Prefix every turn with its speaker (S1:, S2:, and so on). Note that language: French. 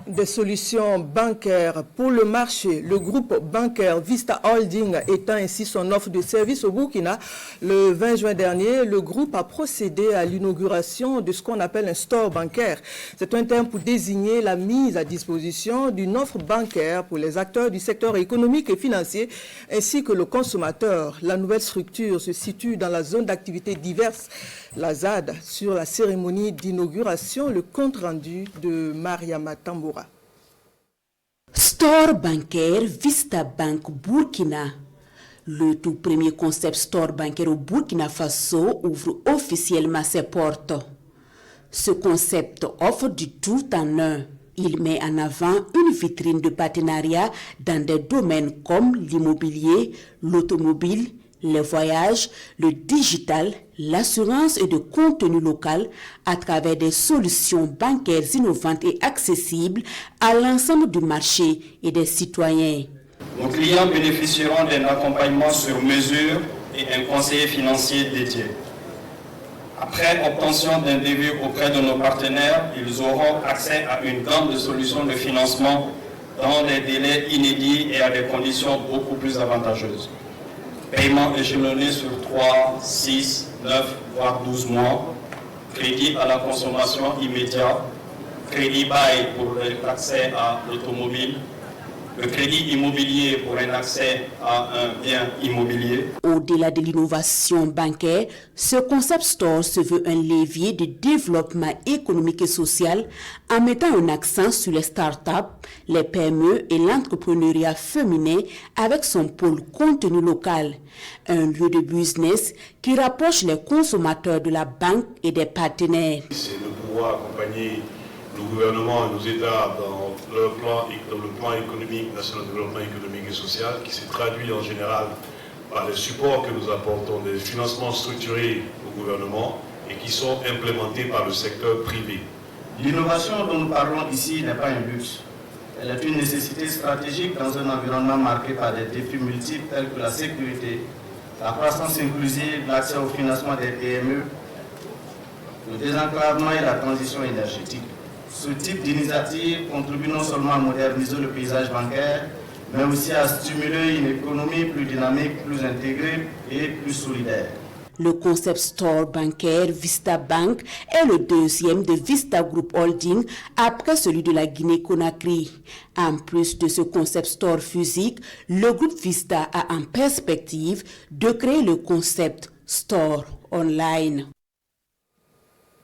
S1: Des solutions bancaires pour le marché. Le groupe bancaire Vista Holding étend ainsi son offre de services au Burkina. Le 20 juin dernier, le groupe a procédé à l'inauguration de ce qu'on appelle un store bancaire. C'est un terme pour désigner la mise à disposition d'une offre bancaire pour les acteurs du secteur économique et financier ainsi que le consommateur. La nouvelle structure se situe dans la zone d'activité diverses, la ZAD. Sur la cérémonie d'inauguration, le compte rendu de Mariama Tamboura.
S2: Store bancaire Vista Bank Burkina. Le tout premier concept store bancaire au Burkina Faso ouvre officiellement ses portes. Ce concept offre du tout en un. Il met en avant une vitrine de partenariat dans des domaines comme l'immobilier, l'automobile, les voyages, le digital, l'assurance et le contenu local à travers des solutions bancaires innovantes et accessibles à l'ensemble du marché et des citoyens.
S3: Nos clients bénéficieront d'un accompagnement sur mesure et un conseiller financier dédié. Après obtention d'un devis auprès de nos partenaires, ils auront accès à une gamme de solutions de financement dans des délais inédits et à des conditions beaucoup plus avantageuses. Paiement échelonné sur 3, 6, 9, voire 12 mois. Crédit à la consommation immédiate. Crédit bail pour l'accès à l'automobile. Le crédit immobilier pour un accès à un bien immobilier.
S2: Au-delà de l'innovation bancaire, ce concept store se veut un levier de développement économique et social en mettant un accent sur les startups, les PME et l'entrepreneuriat féminin avec son pôle contenu local. Un lieu de business qui rapproche les consommateurs de la banque et des partenaires.
S4: C'est de pouvoir accompagner le gouvernement et nos États dans le plan économique, national de développement économique et social, qui se traduit en général par les supports que nous apportons, des financements structurés au gouvernement et qui sont implémentés par le secteur privé.
S5: L'innovation dont nous parlons ici n'est pas un luxe. Elle est une nécessité stratégique dans un environnement marqué par des défis multiples tels que la sécurité, la croissance inclusive, l'accès au financement des PME, le désenclavement et la transition énergétique. Ce type d'initiative contribue non seulement à moderniser le paysage bancaire, mais aussi à stimuler une économie plus dynamique, plus intégrée et plus solidaire.
S2: Le concept store bancaire Vista Bank est le deuxième de Vista Group Holding après celui de la Guinée-Conakry. En plus de ce concept store physique, le groupe Vista a en perspective de créer le concept store online.